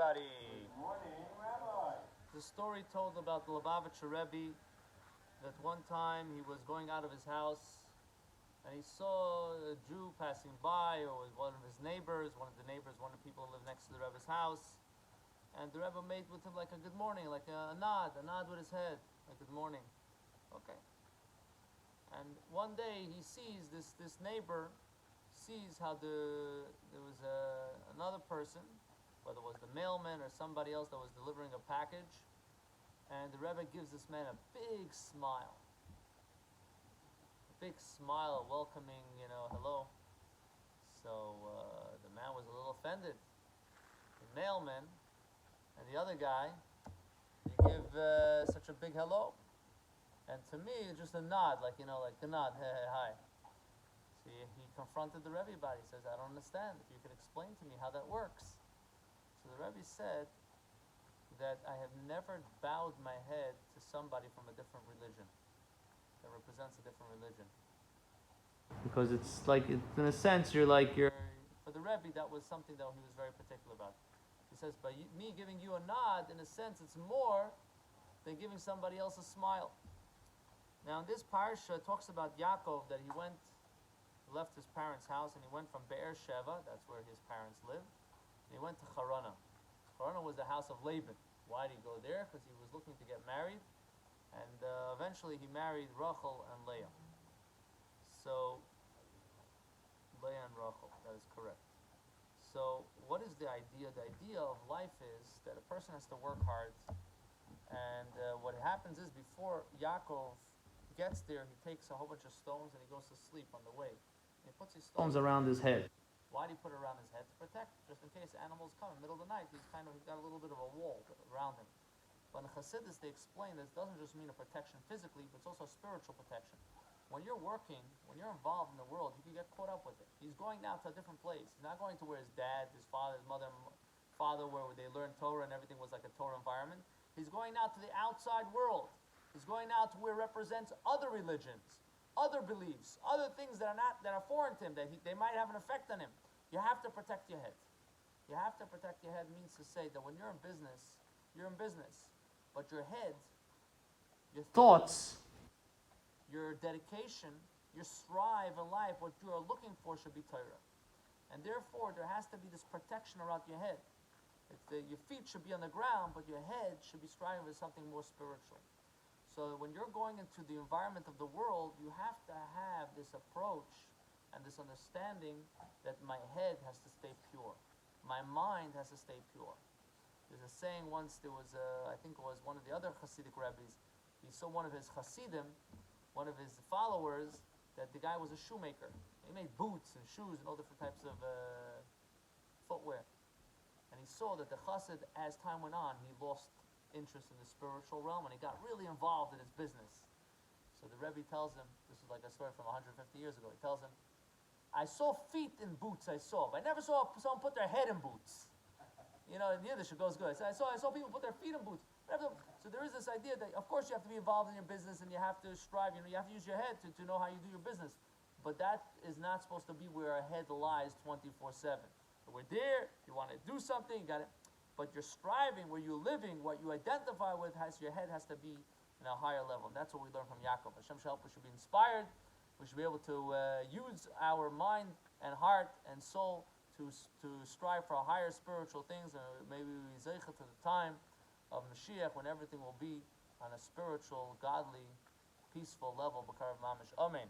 everybody. Good morning, Rabbi. The story told about the Lubavitcher Rebbe that one time he was going out of his house and he saw a Jew passing by, or was one of his neighbors, one of the people who lived next to the Rebbe's house. And the Rebbe made with him like a good morning, like a nod with his head, like good morning. Okay. And one day he sees this neighbor sees how there was another person, whether it was the mailman or somebody else that was delivering a package, and the Rebbe gives this man a big smile, welcoming, hello. So the man was a little offended. The mailman and the other guy, they give such a big hello, and to me it's just a nod, like a nod, hey, hi. So he confronted the Rebbe about it. He says, I don't understand. If you could explain to me how that works. So the Rebbe said that I have never bowed my head to somebody from a different religion that represents a different religion. Because it's like, in a sense, for the Rebbe, that was something that he was very particular about. He says, by me giving you a nod, in a sense, it's more than giving somebody else a smile. Now, in this parsha, it talks about Yaakov, that he left his parents' house, and he went from Be'er Sheva, that's where his parents lived, and he went to Charana. Charana was the house of Laban. Why did he go there? Because he was looking to get married, and eventually he married Rachel and Leah. So, Leah and Rachel, that is correct. So, what is the idea? The idea of life is that a person has to work hard, and what happens is, before Yaakov gets there, he takes a whole bunch of stones and he goes to sleep on the way. He puts these stones around his head. Why do he put it around his head? To protect, just in case animals come in the middle of the night. He's got a little bit of a wall around him. But in Chassidus, they explain that it doesn't just mean a protection physically, but it's also a spiritual protection. When you're working, when you're involved in the world, you can get caught up with it. He's going now to a different place. He's not going to where his dad, his father, his mother, where they learned Torah and everything was like a Torah environment. He's going now to the outside world. He's going now to where it represents other religions, other beliefs, other things that are foreign to him, that they might have an effect on him. You have to protect your head. You have to protect your head means to say that when you're in business, you're in business. But your head, your thoughts, your dedication, your strive in life, what you are looking for should be Torah. And therefore, there has to be this protection around your head. Your feet should be on the ground, but your head should be striving for something more spiritual. So when you're going into the environment of the world, you have to have this approach and this understanding that my head has to stay pure. My mind has to stay pure. There's a saying once, I think it was one of the other Hasidic rabbis, he saw one of his Hasidim, one of his followers, that the guy was a shoemaker. He made boots and shoes and all different types of footwear. And he saw that the Chassid, as time went on, he lost interest in the spiritual realm, and he got really involved in his business. So the Rebbe tells him, this is like a story from 150 years ago, he tells him, I saw feet in boots, but I never saw someone put their head in boots. In Yiddish it goes good. I saw people put their feet in boots. So there is this idea that, of course, you have to be involved in your business, and you have to strive, you have to use your head to know how you do your business. But that is not supposed to be where our head lies 24/7. We're there, you want to do something, you got it. But you're striving, where you're living, what you identify with, your head has to be in a higher level. And that's what we learn from Yaakov. Hashem should help, we should be inspired. We should be able to use our mind and heart and soul to strive for higher spiritual things. And maybe we zeicha to the time of Mashiach, when everything will be on a spiritual, godly, peaceful level. B'karav mamish. Amen.